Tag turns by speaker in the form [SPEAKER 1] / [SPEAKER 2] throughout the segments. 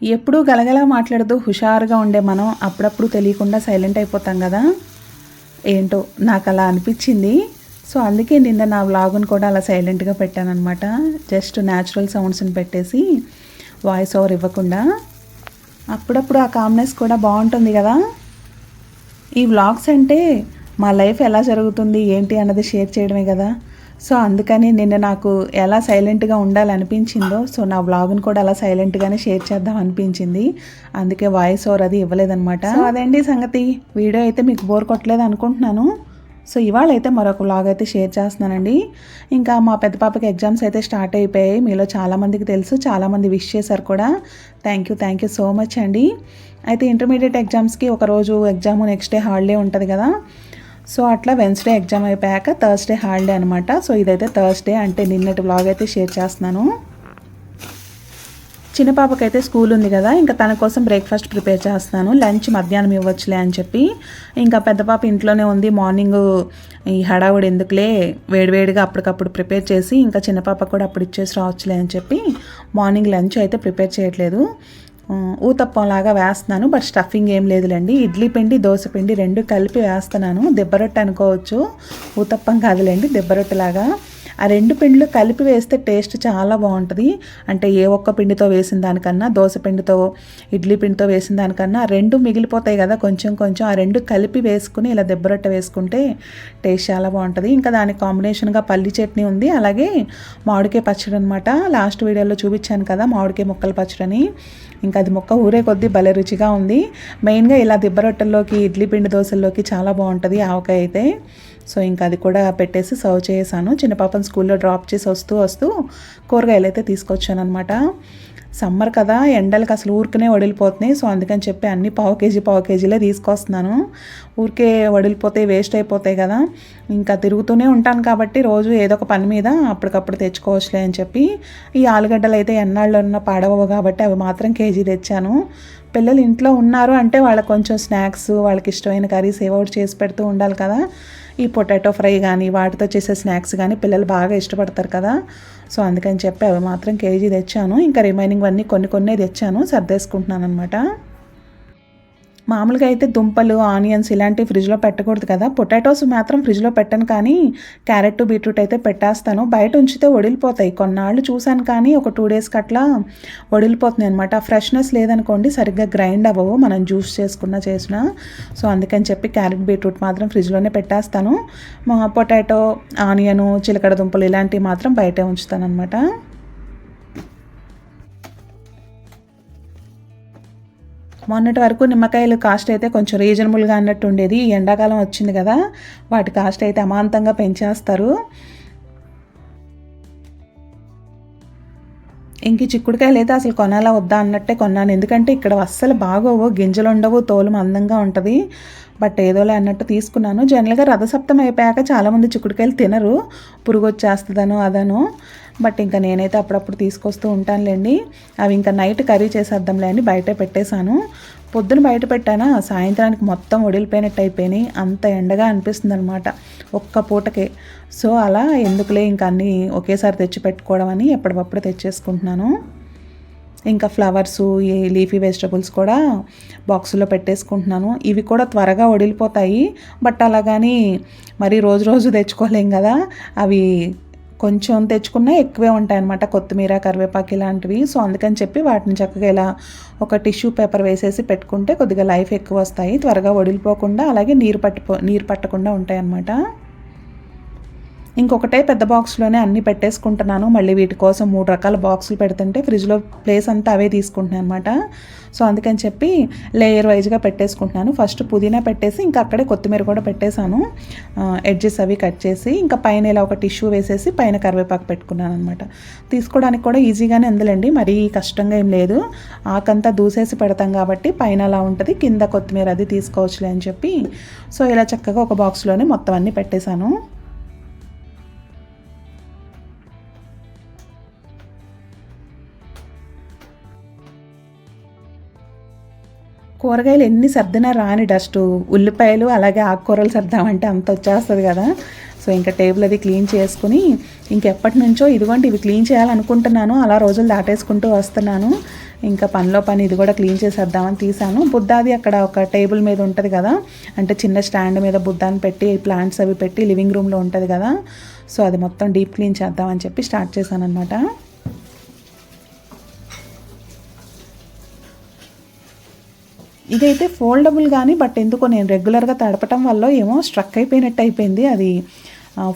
[SPEAKER 1] ఎప్పుడూ గలగల మాట్లాడుతూ హుషారుగా ఉండే మనం అప్పుడప్పుడు తెలియకుండా సైలెంట్ అయిపోతాం కదా. ఏంటో నాకు అలా అనిపించింది. సో అందుకే నిన్న నా వ్లాగును కూడా అలా సైలెంట్గా పెట్టానన్నమాట. జస్ట్ న్యాచురల్ సౌండ్స్ని పెట్టేసి వాయిస్ ఓవర్ ఇవ్వకుండా. అప్పుడప్పుడు ఆ కామ్నెస్ కూడా బాగుంటుంది కదా. ఈ వ్లాగ్స్ అంటే మా లైఫ్ ఎలా జరుగుతుంది ఏంటి అన్నది షేర్ చేయడమే కదా. సో అందుకని నిన్న నాకు ఎలా సైలెంట్గా ఉండాలనిపించిందో సో నా వ్లాగ్ను కూడా అలా సైలెంట్గానే షేర్ చేద్దాం అనిపించింది. అందుకే వాయిస్ ఓవర్ అది ఇవ్వలేదన్నమాట. సో అదేంటి సంగతి. వీడియో అయితే మీకు బోర్ కొట్టలేదు అనుకుంటున్నాను. సో ఇవాళ అయితే మరొక వ్లాగ్ అయితే షేర్ చేస్తున్నానండి. ఇంకా మా పెద్ద పాపకి ఎగ్జామ్స్ అయితే స్టార్ట్ అయిపోయాయి. మీలో చాలామందికి తెలుసు, చాలామంది విష్ చేశారు కూడా. థ్యాంక్ యూ సో మచ్ అండి. అయితే ఇంటర్మీడియట్ ఎగ్జామ్స్కి ఒకరోజు ఎగ్జామ్, నెక్స్ట్ డే హాలిడే ఉంటుంది కదా. సో అట్లా వెన్స్డే ఎగ్జామ్ అయిపోయాక థర్స్డే హాలిడే అనమాట. సో ఇదైతే థర్స్డే, అంటే నిన్నటి వ్లాగ్ అయితే షేర్ చేస్తున్నాను. చిన్న పాపకైతే స్కూల్ ఉంది కదా, ఇంకా తన కోసం బ్రేక్ఫాస్ట్ ప్రిపేర్ చేస్తున్నాను. లంచ్ మధ్యాహ్నం ఇవ్వచ్చులే అని చెప్పి. ఇంకా పెద్ద పాప ఇంట్లోనే ఉంది. మార్నింగ్ ఈ హడావుడి ఎందుకులే, వేడివేడిగా అప్పటికప్పుడు ప్రిపేర్ చేసి ఇంకా చిన్న పాప కూడా అప్పుడు ఇచ్చేసి రావచ్చులే అని చెప్పి మార్నింగ్ లంచ్ అయితే ప్రిపేర్ చేయట్లేదు. ఊతప్పం లాగా వేస్తున్నాను. బట్ స్టఫింగ్ ఏం లేదులేండి. ఇడ్లీ పిండి, దోశ పిండి రెండు కలిపి వేస్తున్నాను. దెబ్బరొట్టె అనుకోవచ్చు, ఊతప్పం కాదులేండి, దెబ్బరొట్టెలాగా. ఆ రెండు పిండిలు కలిపి వేస్తే టేస్ట్ చాలా బాగుంటుంది. అంటే ఏ ఒక్క పిండితో వేసిన దానికన్నా, దోశ పిండితో ఇడ్లీ పిండితో వేసిన దానికన్నా రెండు మిగిలిపోతాయి కదా కొంచెం కొంచెం, ఆ రెండు కలిపి వేసుకుని ఇలా దెబ్బరొట్టె వేసుకుంటే టేస్ట్ చాలా బాగుంటుంది. ఇంకా దానికి కాంబినేషన్గా పల్లి చట్నీ ఉంది, అలాగే మామిడికాయ పచ్చడి అనమాట. లాస్ట్ వీడియోలో చూపించాను కదా మామిడికాయ ముక్కల పచ్చడిని. ఇంకా అది ముక్క ఊరే కొద్దీ భలే రుచిగా ఉంది. మెయిన్గా ఇలా దిబ్బరొట్టెల్లోకి, ఇడ్లీ పిండి దోశల్లోకి చాలా బాగుంటుంది ఆవకాయ అయితే. సో ఇంకా అది కూడా పెట్టేసి సర్వ్ చేసాను. చిన్న పాపను స్కూల్లో డ్రాప్ చేసి వస్తూ కూరగాయలు అయితే తీసుకొచ్చాను అనమాట. సమ్మర్ కదా, ఎండలకు అసలు ఊరికనే వడిలిపోతున్నాయి. సో అందుకని చెప్పి అన్ని పావు కేజీలే తీసుకొస్తున్నాను. ఊరికే వడిలిపోతాయి, వేస్ట్ అయిపోతాయి కదా. ఇంకా తిరుగుతూనే ఉంటాను కాబట్టి రోజు ఏదో ఒక పని మీద అప్పటికప్పుడు తెచ్చుకోవచ్చులే అని చెప్పి. ఈ ఆలుగడ్డలు అయితే ఎన్నాళ్ళు ఉన్న పాడవవు కాబట్టి అవి మాత్రం కేజీ తెచ్చాను. పిల్లలు ఇంట్లో ఉన్నారు అంటే వాళ్ళకి కొంచెం స్నాక్స్, వాళ్ళకి ఇష్టమైన కర్రీస్ ఏవో ఒకటి చేసి పెడుతూ ఉండాలి కదా. ఈ పొటాటో ఫ్రై కానీ వాటితో చేసే స్నాక్స్ కానీ పిల్లలు బాగా ఇష్టపడతారు కదా. సో అందుకని చెప్పి అవి మాత్రం కేజీ తెచ్చాను. ఇంకా రిమైనింగ్ అన్నీ కొన్ని తెచ్చాను, సర్దేసుకుంటున్నాను అనమాట. మామూలుగా అయితే దుంపలు, ఆనియన్స్ ఇలాంటివి ఫ్రిడ్జ్లో పెట్టకూడదు కదా. పొటాటోస్ మాత్రం ఫ్రిడ్జ్లో పెట్టను, కానీ క్యారెట్, బీట్రూట్ అయితే పెట్టేస్తాను. బయట ఉంచితే వడిలిపోతాయి. కొన్నాళ్ళు చూశాను కానీ ఒక 2 డేస్కి అట్లా వడిలిపోతున్నాయి అనమాట. ఫ్రెష్నెస్ లేదనుకోండి సరిగ్గా గ్రైండ్ అవ్వవు, మనం జ్యూస్ చేసినా. సో అందుకని చెప్పి క్యారెట్, బీట్రూట్ మాత్రం ఫ్రిడ్జ్లోనే పెట్టేస్తాను. పొటాటో, ఆనియను, చిలకడ దుంపలు ఇలాంటివి మాత్రం బయటే ఉంచుతాను అనమాట. మొన్నటి వరకు నిమ్మకాయలు కాస్ట్ అయితే కొంచెం రీజనబుల్గా అన్నట్టు ఉండేది. ఎండాకాలం వచ్చింది కదా, వాటి కాస్ట్ అయితే అమాంతంగా పెంచేస్తారు. ఇంక చిక్కుడుకాయలు అయితే అసలు కొనాలా వద్దా అన్నట్టే కొన్నాను. ఎందుకంటే ఇక్కడ అస్సలు బాగోవు, గింజలు ఉండవు, తోలు మందంగా ఉంటుంది. బట్ ఏదోలే అన్నట్టు తీసుకున్నాను. జనరల్గా రథసప్తమి అయిపోయాక చాలామంది చిక్కుడుకాయలు తినరు, పురుగు వచ్చేస్తుందనో అదనో. బట్ ఇంకా నేనైతే అప్పుడప్పుడు తీసుకొస్తూ ఉంటానులేండి. అవి ఇంకా నైట్ కర్రీ చేసేద్దాంలే అని బయటే పెట్టేశాను. పొద్దున బయట పెట్టానా, సాయంత్రానికి మొత్తం వడిలిపోయినట్టు అయిపోయినాయి. అంత ఎండగా అనిపిస్తుంది అనమాట ఒక్క పూటకే. సో అలా ఎందుకులే ఇంకా అన్నీ ఒకేసారి తెచ్చి పెట్టుకోవడం అని ఎప్పటికప్పుడు తెచ్చేసుకుంటున్నాను. ఇంకా ఫ్లవర్సు, ఈ లీఫీ వెజిటబుల్స్ కూడా బాక్సులో పెట్టేసుకుంటున్నాను. ఇవి కూడా త్వరగా వడిలిపోతాయి. బట్ అలాగని మరి రోజు తెచ్చుకోలేం కదా. అవి కొంచెం తెచ్చుకున్నా ఎక్కువే ఉంటాయన్నమాట, కొత్తిమీర, కరివేపాకు ఇలాంటివి. సో అందుకని చెప్పి వాటిని చక్కగా ఇలా ఒక టిష్యూ పేపర్ వేసేసి పెట్టుకుంటే కొద్దిగా లైఫ్ ఎక్కువ వస్తాయి, త్వరగా వడిలిపోకుండా, అలాగే నీరు పట్టకుండా ఉంటాయి అన్నమాట. ఇంకొకటే పెద్ద బాక్స్లోనే అన్నీ పెట్టేసుకుంటున్నాను. మళ్ళీ వీటి కోసం 3 రకాల బాక్సులు పెడుతుంటే ఫ్రిడ్జ్లో ప్లేస్ అంతా అవే తీసుకుంటున్నాను అనమాట. సో అందుకని చెప్పి లేయర్ వైజ్గా పెట్టేసుకుంటున్నాను. ఫస్ట్ పుదీనా పెట్టేసి ఇంకా అక్కడే కొత్తిమీర కూడా పెట్టేశాను, ఎడ్జెస్ అవి కట్ చేసి. ఇంకా పైన ఇలా ఒక టిష్యూ వేసేసి పైన కరివేపాకు పెట్టుకున్నాను అనమాట. తీసుకోవడానికి కూడా ఈజీగానే ఉందిలేండి, మరీ కష్టంగా ఏం లేదు. ఆకంతా దూసేసి పెడతాం కాబట్టి పైన అలా ఉంటుంది, కింద కొత్తిమీర అది తీసుకోవచ్చులే అని చెప్పి. సో ఇలా చక్కగా ఒక బాక్స్లోనే మొత్తం అన్నీ పెట్టేశాను. కూరగాయలు ఎన్ని సర్దినా రాని డస్ట్, ఉల్లిపాయలు అలాగే ఆకుకూరలు సర్దామంటే అంత వచ్చేస్తుంది కదా. సో ఇంకా టేబుల్ అది క్లీన్ చేసుకుని ఇంకెప్పటి నుంచో ఇదిగోండి ఇవి క్లీన్ చేయాలనుకుంటున్నాను, అలా రోజులు దాటేసుకుంటూ వస్తున్నాను. ఇంకా పనిలో పని ఇది కూడా క్లీన్ చేసేద్దామని తీసాను. బుద్ధాది అక్కడ ఒక టేబుల్ మీద ఉంటుంది కదా, అంటే చిన్న స్టాండ్ మీద బుద్ధాన్ని పెట్టి ప్లాంట్స్ అవి పెట్టి లివింగ్ రూమ్లో ఉంటుంది కదా, సో అది మొత్తం డీప్ క్లీన్ చేద్దామని చెప్పి స్టార్ట్ చేశాను అనమాట. ఇదైతే ఫోల్డబుల్ కానీ బట్ ఎందుకో నేను రెగ్యులర్గా తడపటం వల్ల ఏమో స్ట్రక్ అయిపోయినట్టు అయిపోయింది, అది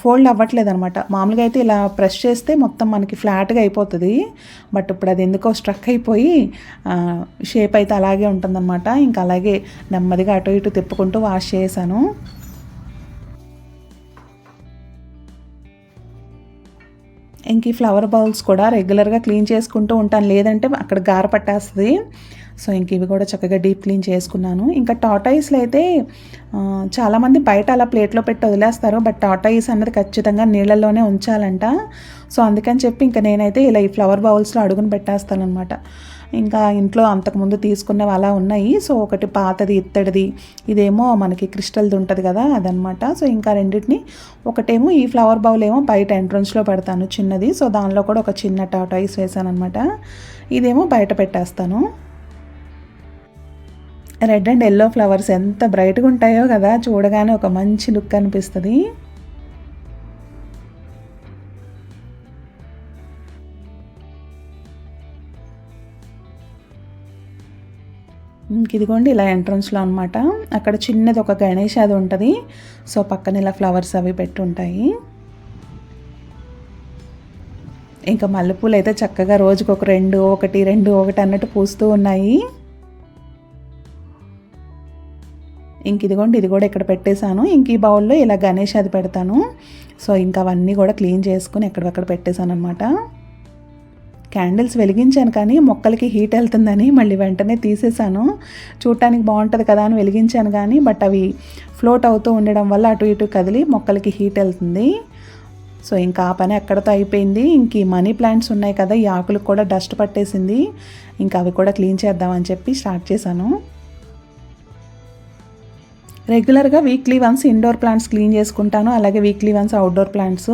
[SPEAKER 1] ఫోల్డ్ అవ్వట్లేదు అనమాట. మామూలుగా అయితే ఇలా ప్రెస్ చేస్తే మొత్తం మనకి ఫ్లాట్గా అయిపోతుంది, బట్ ఇప్పుడు అది ఎందుకో స్ట్రక్ అయిపోయి షేప్ అయితే అలాగే ఉంటుందన్నమాట. ఇంకా అలాగే నెమ్మదిగా అటు ఇటు తిప్పుకుంటూ వాష్ చేశాను. ఇంక ఈ ఫ్లవర్ బౌల్స్ కూడా రెగ్యులర్గా క్లీన్ చేసుకుంటూ ఉంటాను, లేదంటే అక్కడ గార పట్టేస్తుంది. సో ఇంక ఇవి కూడా చక్కగా డీప్ క్లీన్ చేసుకున్నాను. ఇంకా టాటాయిస్లు అయితే చాలామంది బయట అలా ప్లేట్లో పెట్టి వదిలేస్తారు, బట్ టాటాయిస్ అన్నది ఖచ్చితంగా నీళ్ళల్లోనే ఉంచాలంట. సో అందుకని చెప్పి ఇంకా నేనైతే ఇలా ఈ ఫ్లవర్ బౌల్స్లో అడుగుని పెట్టేస్తాను అనమాట. ఇంకా ఇంట్లో అంతకుముందు తీసుకున్నవి అలా ఉన్నాయి. సో ఒకటి పాతది ఇత్తడిది, ఇదేమో మనకి క్రిస్టల్ది ఉంటుంది కదా అదనమాట. సో ఇంకా రెండింటిని, ఒకటేమో ఈ ఫ్లవర్ బౌల్ ఏమో బయట ఎంట్రన్స్లో పెడతాను చిన్నది, సో దానిలో కూడా ఒక చిన్న టాటాయిస్ వేసాను అనమాట. ఇదేమో బయట పెట్టేస్తాను. రెడ్ అండ్ ఎల్లో ఫ్లవర్స్ ఎంత బ్రైట్గా ఉంటాయో కదా, చూడగానే ఒక మంచి లుక్ అనిపిస్తుంది. ఇదిగోండి ఇలా ఎంట్రన్స్లో అనమాట, అక్కడ చిన్నది ఒక గణేష్ అది ఉంటుంది. సో పక్కన ఇలా ఫ్లవర్స్ అవి పెట్టి ఉంటాయి. ఇంకా మల్లెపూలు అయితే చక్కగా రోజుకు ఒక ఒకటి అన్నట్టు పూస్తూ ఉన్నాయి. ఇంక ఇదిగోండి ఇది కూడా ఇక్కడ పెట్టేశాను. ఇంక ఈ బౌల్లో ఇలా గణేష్ అది పెడతాను. సో ఇంకా అవన్నీ కూడా క్లీన్ చేసుకుని ఎక్కడెక్కడ పెట్టేశాను అనమాట. క్యాండిల్స్ వెలిగించాను కానీ మొక్కలకి హీట్ వెళ్తుందని మళ్ళీ వెంటనే తీసేసాను. చూడటానికి బాగుంటుంది కదా అని వెలిగించాను కానీ బట్ అవి ఫ్లోట్ అవుతూ ఉండడం వల్ల అటు ఇటు కదిలి మొక్కలకి హీట్ వెళ్తుంది. సో ఇంకా ఆ పని ఎక్కడితో అయిపోయింది. ఇంక ఈ మనీ ప్లాంట్స్ ఉన్నాయి కదా, ఈ ఆకులకు కూడా డస్ట్ పట్టేసింది. ఇంకా అవి కూడా క్లీన్ చేద్దామని చెప్పి స్టార్ట్ చేశాను. రెగ్యులర్గా weekly once indoor plants clean చేసుకుంటాను, అలాగే వీక్లీ వన్స్ అవుట్డోర్ ప్లాంట్స్.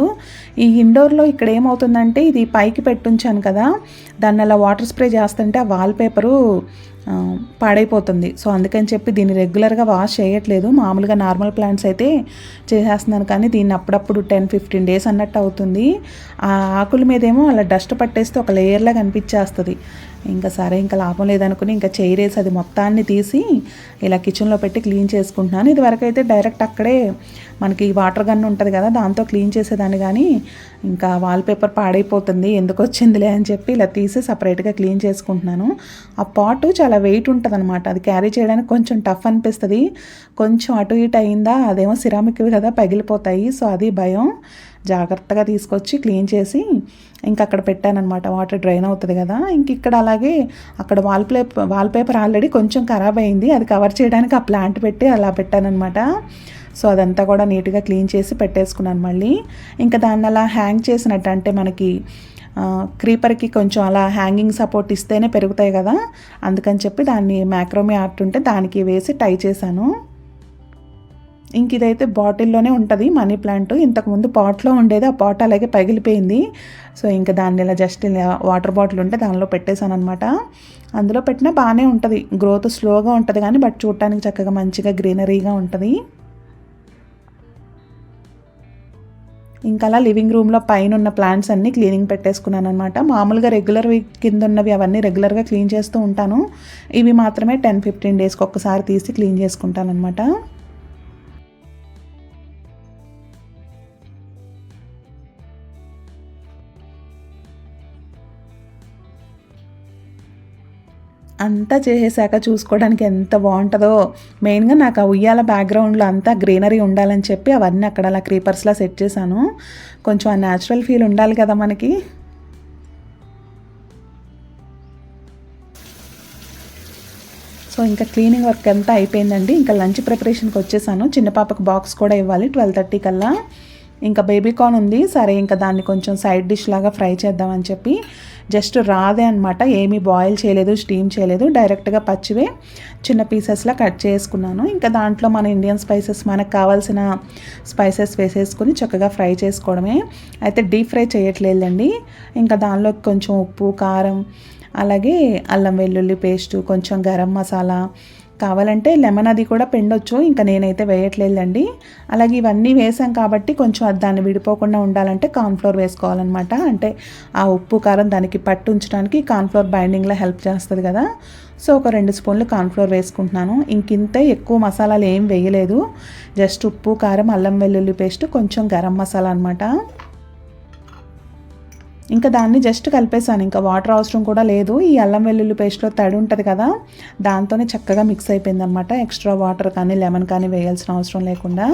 [SPEAKER 1] ఈ ఇండోర్లో ఇక్కడ ఏమవుతుందంటే, ఇది పైకి పెట్టుంచాను కదా, దాన్ని అలా వాటర్ స్ప్రే చేస్తుంటే ఆ వాల్పేపరు పాడైపోతుంది. సో అందుకని చెప్పి దీన్ని రెగ్యులర్గా వాష్ చేయట్లేదు. మామూలుగా నార్మల్ ప్లాంట్స్ అయితే చేసేస్తున్నాను, కానీ దీన్ని అప్పుడప్పుడు 10-15 డేస్ అన్నట్టు అవుతుంది. ఆ ఆకుల మీదేమో అలా డస్ట్ పట్టేస్తే ఒక లేయర్లా కనిపించేస్తుంది. ఇంకా సరే ఇంకా లాభం లేదనుకుని ఇంకా చైరేసి అది మొత్తాన్ని తీసి ఇలా కిచెన్లో పెట్టి క్లీన్ చేసుకుంటున్నాను. ఇదివరకు అయితే డైరెక్ట్ అక్కడే మనకి వాటర్ గన్ ఉంటుంది కదా, దాంతో క్లీన్ చేసేదాన్ని, కానీ ఇంకా వాల్పేపర్ పాడైపోతుంది ఎందుకు వచ్చిందిలే అని చెప్పి ఇలా తీసి సపరేట్గా క్లీన్ చేసుకుంటున్నాను. ఆ పాటు చాలా వెయిట్ ఉంటుంది అనమాట, అది క్యారీ చేయడానికి కొంచెం టఫ్ అనిపిస్తుంది. కొంచెం అటు ఇటు అయిందా, అదేమో సిరామిక్వి కదా పగిలిపోతాయి. సో అది భయం. జాగ్రత్తగా తీసుకొచ్చి క్లీన్ చేసి ఇంకా అక్కడ పెట్టానమాట, వాటర్ డ్రైన్ అవుతుంది కదా. ఇంక ఇక్కడ అలాగే అక్కడ వాల్పేపర్ ఆల్రెడీ కొంచెం ఖరాబ్ అయింది, అది కవర్ చేయడానికి ఆ ప్లాంట్ పెట్టి అలా పెట్టానమాట. సో అదంతా కూడా నీట్గా క్లీన్ చేసి పెట్టేసుకున్నాను మళ్ళీ. ఇంకా దాన్ని అలా హ్యాంగ్ చేసినట్టు, అంటే మనకి క్రీపర్కి కొంచెం అలా హ్యాంగింగ్ సపోర్ట్ ఇస్తేనే పెరుగుతాయి కదా, అందుకని చెప్పి దాన్ని మ్యాక్రోమీ ఆర్ట్ ఉంటే దానికి వేసి టై చేశాను. ఇంక ఇదైతే బాటిల్లోనే ఉంటుంది మనీ ప్లాంట్. ఇంతకుముందు పాట్లో ఉండేది, ఆ పాట్ అలాగే పగిలిపోయింది. సో ఇంకా దాన్ని ఇలా జస్ట్ ఇలా వాటర్ బాటిల్ ఉంటే దానిలో పెట్టేశాను అనమాట. అందులో పెట్టినా బాగానే ఉంటుంది, గ్రోత్ స్లోగా ఉంటుంది కానీ బట్ చూడటానికి చక్కగా మంచిగా గ్రీనరీగా ఉంటుంది. ఇంకా అలా లివింగ్ రూమ్లో పైన ఉన్న ప్లాంట్స్ అన్నీ క్లీనింగ్ పెట్టేసుకున్నాను అనమాట. మామూలుగా రెగ్యులర్ వీక్ కింద ఉన్నవి అవన్నీ రెగ్యులర్గా క్లీన్ చేస్తూ ఉంటాను, ఇవి మాత్రమే 10-15 డేస్కి ఒక్కసారి తీసి క్లీన్ చేసుకుంటాను అనమాట. అంతా చేసేసాక చూసుకోవడానికి ఎంత బాగుంటుందో. మెయిన్గా నాకు ఆ ఉయ్యాల బ్యాక్గ్రౌండ్లో అంతా గ్రీనరీ ఉండాలని చెప్పి అవన్నీ అక్కడ అలా క్రీపర్స్లా సెట్ చేశాను. కొంచెం ఆ న్యాచురల్ ఫీల్ ఉండాలి కదా మనకి. సో ఇంకా క్లీనింగ్ వర్క్ అంతా అయిపోయిందండి. ఇంకా లంచ్ ప్రిపరేషన్కి వచ్చేసాను. చిన్న పాపకు బాక్స్ కూడా ఇవ్వాలి 12:30 కల్లా. ఇంకా బేబీకార్న్ ఉంది, సరే ఇంకా దాన్ని కొంచెం సైడ్ డిష్ లాగా ఫ్రై చేద్దామని చెప్పి జస్ట్ రాదే అనమాట, ఏమీ బాయిల్ చేయలేదు, స్టీమ్ చేయలేదు, డైరెక్ట్గా పచ్చివే చిన్న పీసెస్లా కట్ చేసుకున్నాను. ఇంకా దాంట్లో మన ఇండియన్ స్పైసెస్ మనకు కావాల్సిన స్పైసెస్ వేసేసుకుని చక్కగా ఫ్రై చేసుకోవడమే. అయితే డీప్ ఫ్రై చేయట్లేదండి. ఇంకా దానిలో కొంచెం ఉప్పు, కారం, అలాగే అల్లం వెల్లుల్లి పేస్టు, కొంచెం గరం మసాలా, కావాలంటే లెమన్ అది కూడా పిండొచ్చు, ఇంకా నేనైతే వేయట్లేదండి. అలాగే ఇవన్నీ వేసాం కాబట్టి కొంచెం దాన్ని విడిపోకుండా ఉండాలంటే కార్న్ఫ్లోర్ వేసుకోవాలన్నమాట. అంటే ఆ ఉప్పు కారం దానికి పట్టు ఉంచడానికి కార్న్ఫ్లోర్ బైండింగ్లో హెల్ప్ చేస్తుంది కదా. సో ఒక 2 స్పూన్లు కార్న్ఫ్లోర్ వేసుకుంటున్నాను. ఇంకింతే, ఎక్కువ మసాలాలు ఏం వేయలేదు, జస్ట్ ఉప్పు, కారం, అల్లం వెల్లుల్లి పేస్ట్, కొంచెం గరం మసాలా అనమాట. ఇంకా దాన్ని జస్ట్ కలిపేసాను, ఇంకా వాటర్ అవసరం కూడా లేదు. ఈ అల్లం వెల్లుల్లి పేస్ట్లో తడి ఉంటుంది కదా, దాంతోనే చక్కగా మిక్స్ అయిపోయింది అనమాట. ఎక్స్ట్రా వాటర్ కానీ లెమన్ కానీ వేయాల్సిన అవసరం లేకుండా.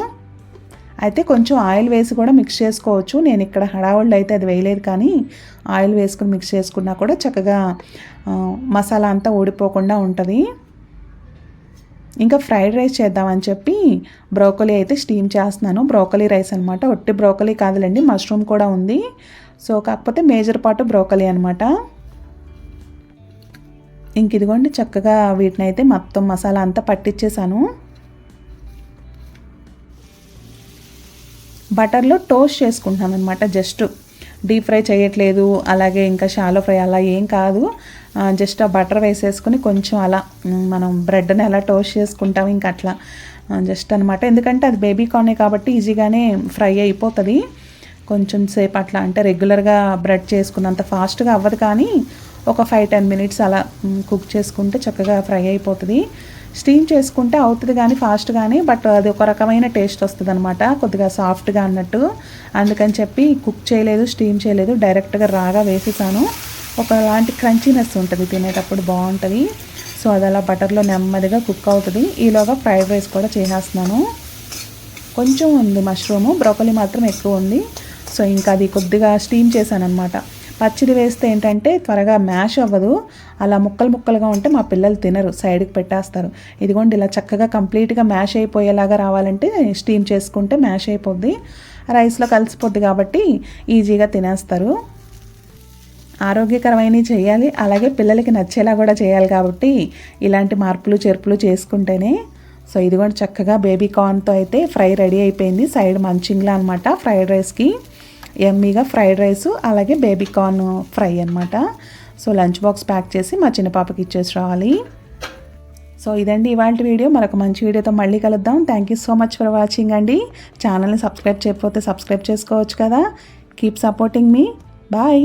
[SPEAKER 1] అయితే కొంచెం ఆయిల్ వేసి కూడా మిక్స్ చేసుకోవచ్చు. నేను ఇక్కడ హడావుళ్ళు అయితే అది వేయలేదు, కానీ ఆయిల్ వేసుకుని మిక్స్ చేసుకున్నా కూడా చక్కగా మసాలా అంతా ఊడిపోకుండా ఉంటుంది. ఇంకా ఫ్రైడ్ రైస్ చేద్దామని చెప్పి బ్రోకలీ అయితే స్టీమ్ చేస్తున్నాను. బ్రోకలీ రైస్ అనమాట, ఒట్టి బ్రోకలీ కాదులేండి, మష్రూమ్ కూడా ఉంది. సో కాకపోతే మేజర్ పార్ట్ బ్రోకలీ అనమాట. ఇంక ఇదిగోండి చక్కగా వీటిని అయితే మొత్తం మసాలా అంతా పట్టించేసాను. బటర్లో టోస్ట్ చేసుకుంటున్నాను అనమాట, జస్ట్ డీప్ ఫ్రై చేయట్లేదు, అలాగే ఇంకా షాలో ఫ్రై అలా ఏం కాదు. జస్ట్ ఆ బటర్ వేసేసుకుని కొంచెం అలా మనం బ్రెడ్ని ఎలా టోస్ట్ చేసుకుంటాం ఇంకా అట్లా జస్ట్ అనమాట. ఎందుకంటే అది బేబీకార్నే కాబట్టి ఈజీగానే ఫ్రై అయిపోతుంది. కొంచెం సేపు అట్లా, అంటే రెగ్యులర్గా బ్రెడ్ చేసుకున్నంత ఫాస్ట్గా అవ్వదు, కానీ ఒక 5-10 మినిట్స్ అలా కుక్ చేసుకుంటే చక్కగా ఫ్రై అయిపోతుంది. స్టీమ్ చేసుకుంటే అవుతుంది కానీ ఫాస్ట్గానే, బట్ అది ఒక రకమైన టేస్ట్ వస్తుంది అనమాట, కొద్దిగా సాఫ్ట్గా అన్నట్టు. అందుకని చెప్పి కుక్ చేయలేదు, స్టీమ్ చేయలేదు, డైరెక్ట్గా రాగా వేసేసాను. ఒకలాంటి క్రంచీనెస్ ఉంటుంది, తినేటప్పుడు బాగుంటుంది. సో అది అలా బటర్లో నెమ్మదిగా కుక్ అవుతుంది. ఈలోగా ఫ్రైడ్ రైస్ కూడా చేసేస్తున్నాను. కొంచెం ఉంది మష్రూము, బ్రోకలీ మాత్రం ఎక్కువ ఉంది. సో ఇంకా అది కొద్దిగా స్టీమ్ చేశాను అనమాట. పచ్చిది వేస్తే ఏంటంటే త్వరగా మ్యాష్ అవ్వదు, అలా ముక్కలు ముక్కలుగా ఉంటే మా పిల్లలు తినరు, సైడ్కి పెట్టేస్తారు. ఇదిగోండి ఇలా చక్కగా కంప్లీట్గా మ్యాష్ అయిపోయేలాగా రావాలంటే స్టీమ్ చేసుకుంటే మ్యాష్ అయిపోద్ది, రైస్లో కలిసిపోద్ది కాబట్టి ఈజీగా తినేస్తారు. ఆరోగ్యకరమైనవి చేయాలి, అలాగే పిల్లలకి నచ్చేలా కూడా చేయాలి కాబట్టి ఇలాంటి మార్పులు చేర్పులు చేసుకుంటేనే. సో ఇదిగోండి చక్కగా బేబీకార్న్తో అయితే ఫ్రై రెడీ అయిపోయింది, సైడ్ మంచింగ్లా అనమాట ఫ్రైడ్ రైస్కి. ఎమ్మీగా ఫ్రైడ్ రైస్ అలాగే బేబీకార్న్ ఫ్రై అనమాట. సో లంచ్ బాక్స్ ప్యాక్ చేసి మా చిన్న పాపకి ఇచ్చేసి రావాలి. సో ఇదండి ఇవాళ వీడియో, మరొక మంచి వీడియోతో మళ్ళీ కలుద్దాం. Thank you so much for watching అండి. ఛానల్ని సబ్స్క్రైబ్ చేయకపోతే సబ్స్క్రైబ్ చేసుకోవచ్చు కదా. కీప్ సపోర్టింగ్ మీ. బాయ్.